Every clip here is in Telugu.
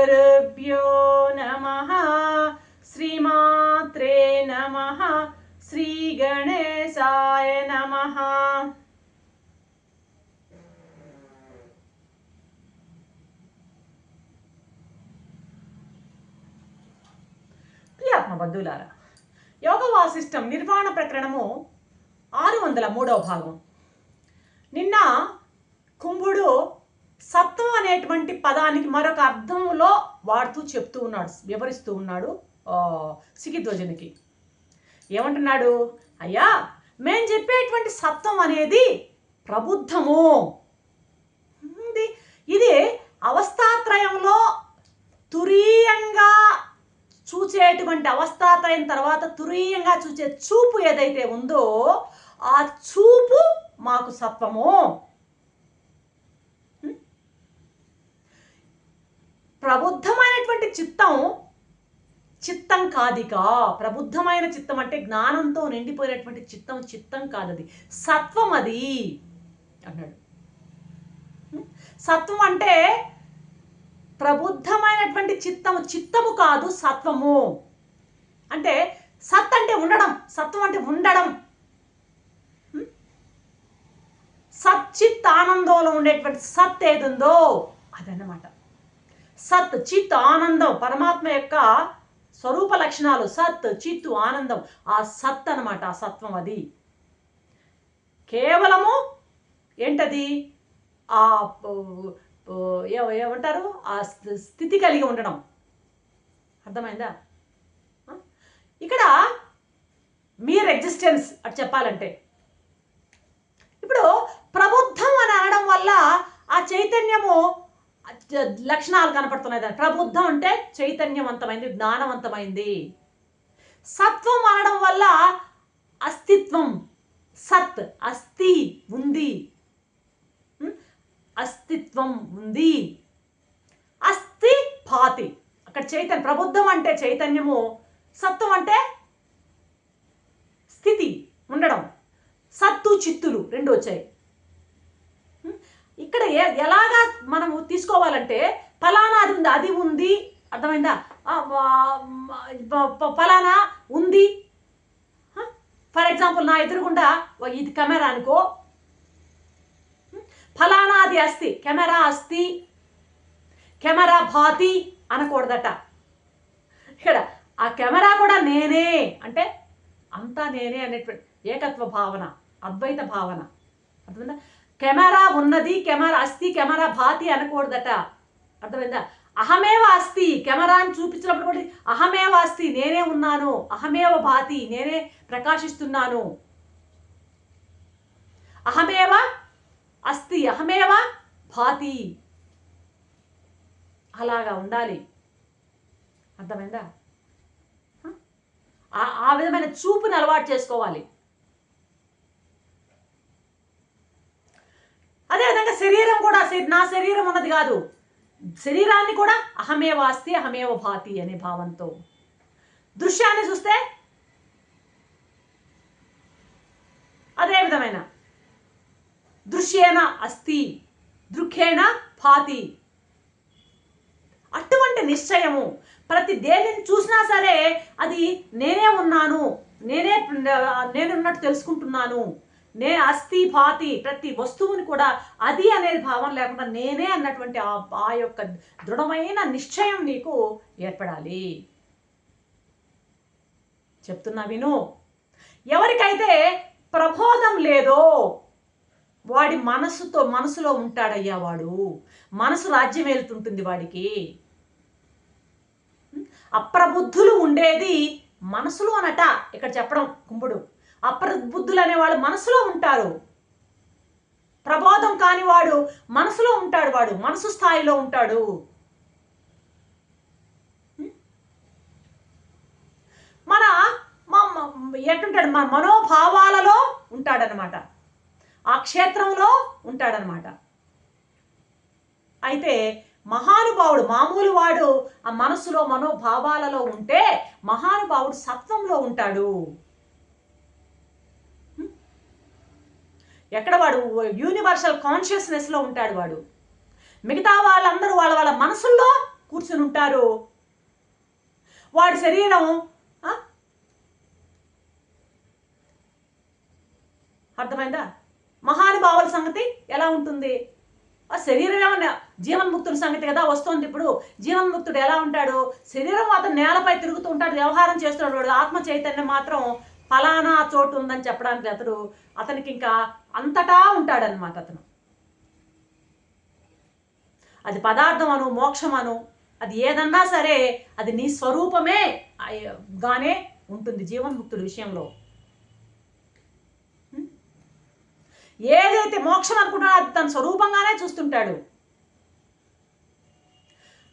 గురుభ్యో నమః. శ్రీమాత్రే నమః. శ్రీ గణేశాయ నమః. ప్రియాత్మబంధువులారా, యోగ వాసిష్టం నిర్వాణ ప్రకరణము 603వ భాగం. నిన్న కుంభుడు సత్వం అనేటువంటి పదానికి మరొక అర్థంలో వాడుతూ చెప్తూ ఉన్నాడు, వివరిస్తూ ఉన్నాడు శిఖిధ్వజునికి. ఏమంటున్నాడు? అయ్యా, మేము చెప్పేటువంటి సత్వం అనేది ప్రబుద్ధము. ఇది అవస్థాత్రయంలో తురీయంగా చూచేటువంటి అవస్థాత్రయం తర్వాత తురీయంగా చూచే చూపు ఏదైతే ఉందో ఆ చూపు మాకు సత్వము. ప్రబుద్ధమైనటువంటి చిత్తం కాదిక. ప్రబుద్ధమైన చిత్తం అంటే జ్ఞానంతో నిండిపోయినటువంటి చిత్తం కాదది, సత్వం అది అన్నాడు. సత్వం అంటే ప్రబుద్ధమైనటువంటి చిత్తము కాదు, సత్వము. అంటే సత్ అంటే ఉండడం, సత్వం అంటే ఉండడం. సచ్చిత్ ఆనందంలో ఉండేటువంటి సత్ ఏదుందో అదన్నమాట. సత్ చిత్ ఆనందం పరమాత్మ యొక్క స్వరూప లక్షణాలు. సత్ చిత్తు ఆనందం, ఆ సత్ అన్నమాట, ఆ సత్వం. అది కేవలము ఏంటది? ఆ ఏమంటారు? ఆ స్థితి కలిగి ఉండడం. అర్థమైందా? ఇక్కడ మీరు ఎగ్జిస్టెన్స్ అటు చెప్పాలంటే, ఇప్పుడు ప్రబుద్ధం అని అనడం వల్ల ఆ చైతన్యము లక్షణాలు కనపడుతున్నాయి. ప్రబుద్ధం అంటే చైతన్యవంతమైంది, జ్ఞానవంతమైంది. సత్వం అనడం వల్ల అస్తిత్వం, సత్ అస్థి ఉంది, అస్తిత్వం ఉంది. అస్థి భాతి, అక్కడ చైతన్యం. ప్రబుద్ధం అంటే చైతన్యము, సత్వం అంటే స్థితి ఉండడం. సత్తు చిత్తులు రెండు వచ్చాయి. ఇక్కడ ఎలాగా మనము తీసుకోవాలంటే, ఫలానాది ఉంది, అది ఉంది. అర్థమైందా? ఫలానా ఉంది. ఫర్ ఎగ్జాంపుల్, నా ఎదురుగుండా ఇది కెమెరా అనుకో, ఫలానా అది అస్తి, కెమెరా అస్తి, కెమెరా భాతి అనకూడదట. ఇక్కడ ఆ కెమెరా కూడా నేనే అంటే అంతా నేనే అనేటువంటి ఏకత్వ భావన, అద్వైత భావన. అర్థమైందా? కెమెరా ఉన్నది, కెమెరా అస్తి, కెమెరా భాతి అనకూడదట. అర్థమైందా? అహమేవ అస్తి, కెమెరాని చూపించినప్పుడు కూడా అహమేవ అస్తి, నేనే ఉన్నాను. అహమేవ భాతి, నేనే ప్రకాశిస్తున్నాను. అహమేవ అస్తి, అహమేవ భాతి, అలాగా ఉండాలి. అర్థమైందా? ఆ విధమైన చూపుని అలవాటు చేసుకోవాలి. అదేవిధంగా శరీరం కూడా, నా శరీరం ఉన్నది కాదు, శరీరాన్ని కూడా అహమేవ అస్తి, అహమేవ భాతి అనే భావంతో. దృశ్యాన్ని చూస్తే అదే విధమైన దృశ్యేన అస్తి, దృక్కేణ భాతి. అటువంటి నిశ్చయము. ప్రతి దేనిని చూసినా సరే అది నేనే ఉన్నాను, నేనున్నట్టు తెలుసుకుంటున్నాను. అస్థి భాతి, ప్రతి వస్తువుని కూడా అది అనేది భావం లేకుండా నేనే అన్నటువంటి ఆ యొక్క దృఢమైన నిశ్చయం నీకు ఏర్పడాలి. చెప్తున్నా విను. ఎవరికైతే ప్రబోధం లేదో వాడి మనసులో ఉంటాడయ్యా వాడు. మనసు రాజ్యం వెళ్తుంటుంది వాడికి. అప్రబుద్ధులు ఉండేది మనసులో అనట ఇక్కడ చెప్పడం కుంభుడు. అప్రబుద్ధులు అనేవాళ్ళు మనసులో ఉంటారు. ప్రబోధం కాని వాడు మనసులో ఉంటాడు, వాడు మనసు స్థాయిలో ఉంటాడు. ఎటుంటాడు? మన మనోభావాలలో ఉంటాడనమాట, ఆ క్షేత్రంలో ఉంటాడనమాట. అయితే మహానుభావుడు మామూలు వాడు ఆ మనసులో మనోభావాలలో ఉంటే, మహానుభావుడు సత్వంలో ఉంటాడు. ఎక్కడ వాడు? యూనివర్సల్ కాన్షియస్నెస్లో ఉంటాడు వాడు. మిగతా వాళ్ళందరూ వాళ్ళ మనసుల్లో కూర్చుని ఉంటారు. వాడి శరీరం అర్థమైందా? మహానుభావుల సంగతి ఎలా ఉంటుంది? ఆ శరీరం ఏమన్నా జీవన్ముక్తుల సంగతి కదా వస్తుంది ఇప్పుడు. జీవన్ముక్తుడు ఎలా ఉంటాడు? శరీరం అతను నేలపై తిరుగుతూ ఉంటాడు, వ్యవహారం చేస్తున్నాడు. వాడు ఆత్మ చైతన్యం మాత్రం ఫలానా చోటు ఉందని చెప్పడానికి అతనికి ఇంకా అంతటా ఉంటాడనమాట. అతను అది పదార్థం అను, మోక్షం అను, అది ఏదన్నా సరే అది నీ స్వరూపమే గానే ఉంటుంది జీవన్ముక్తుడి విషయంలో. ఏదైతే మోక్షం అనుకుంటున్నా అది తన స్వరూపంగానే చూస్తుంటాడు.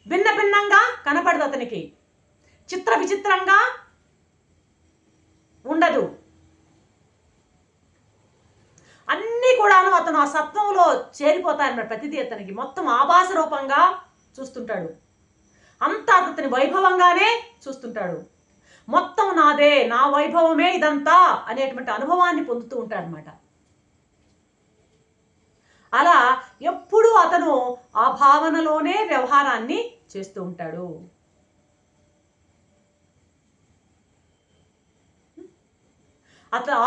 భిన్న భిన్నంగా కనపడదు అతనికి, చిత్ర విచిత్రంగా ఉండదు. అన్నీ కూడాను అతను ఆ సత్వంలో చేరిపోతాయన్నమాట. ప్రతిదీ అతనికి మొత్తం ఆభాస రూపంగా చూస్తుంటాడు. అంతా అతని వైభవంగానే చూస్తుంటాడు. మొత్తం నాదే, నా వైభవమే ఇదంతా అనేటువంటి అనుభవాన్ని పొందుతూ ఉంటాడు అనమాట. అలా ఎప్పుడూ అతను ఆ భావనలోనే వ్యవహారాన్ని చేస్తూ ఉంటాడు.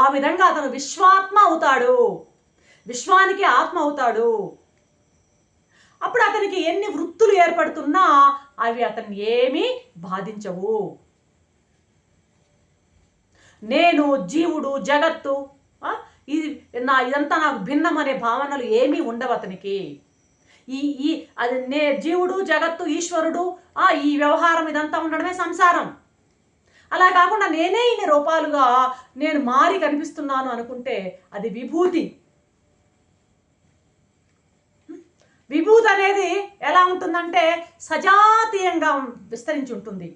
ఆ విధంగా అతను విశ్వాత్మ అవుతాడు, విశ్వానికి ఆత్మ అవుతాడు. అప్పుడు అతనికి ఎన్ని వృత్తులు ఏర్పడుతున్నా అవి అతన్ని ఏమీ బాధించవు. నేను, జీవుడు, జగత్తు, ఇదంతా నాకు భిన్నం అనే భావనలు ఏమీ ఉండవు అతనికి. జీవుడు, జగత్తు, ఈశ్వరుడు, ఈ వ్యవహారం ఇదంతా ఉండడమే సంసారం. అలా కాకుండా నేనే ఇన్ని రూపాలుగా నేను మారి కనిపిస్తున్నాను అనుకుంటే అది విభూతి. విభూతి అనేది ఎలా ఉంటుందంటే సజాతీయంగా విస్తరించి ఉంటుంది.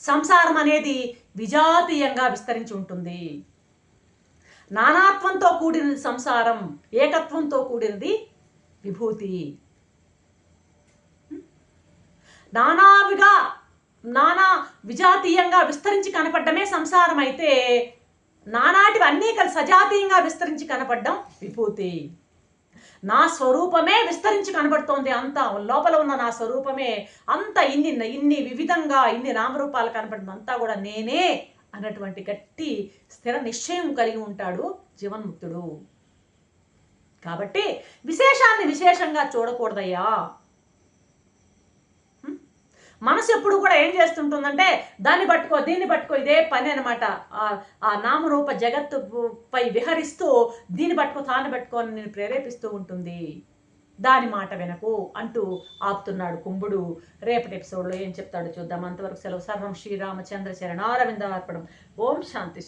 సంసారం అనేది విజాతీయంగా విస్తరించి ఉంటుంది. నానాత్వంతో కూడినది సంసారం, ఏకత్వంతో కూడినది విభూతి. నానా విజాతీయంగా విస్తరించి కనపడ్డమే సంసారం అయితే, నానాటివి అన్నీ కలిసి సజాతీయంగా విస్తరించి కనపడ్డం విభూతి. నా స్వరూపమే విస్తరించి కనబడుతోంది, అంత లోపల ఉన్న నా స్వరూపమే అంత ఇన్ని వివిధంగా ఇన్ని నామరూపాలు కనపడింది, అంతా కూడా నేనే అన్నటువంటి గట్టి స్థిర నిశ్చయం కలిగి ఉంటాడు జీవన్ముక్తుడు. కాబట్టి విశేషాన్ని విశేషంగా చూడకూడదయ్యా. మనసు ఎప్పుడు కూడా ఏం చేస్తుంటుందంటే దాన్ని పట్టుకో, దీన్ని పట్టుకో, ఇదే పని అనమాట. ఆ నామరూప జగత్తుపై విహరిస్తూ దీన్ని పట్టుకో, తాను పట్టుకో అని నేను ప్రేరేపిస్తూ ఉంటుంది. దాని మాట వినకు అంటూ ఆపుతున్నాడు కుంభుడు. రేపటి ఎపిసోడ్లో ఏం చెప్తాడో చూద్దాం. అంతవరకు సెలవు. సర్వం శ్రీరామచంద్ర శరణారవిందార్పణం. ఓం శాంతి.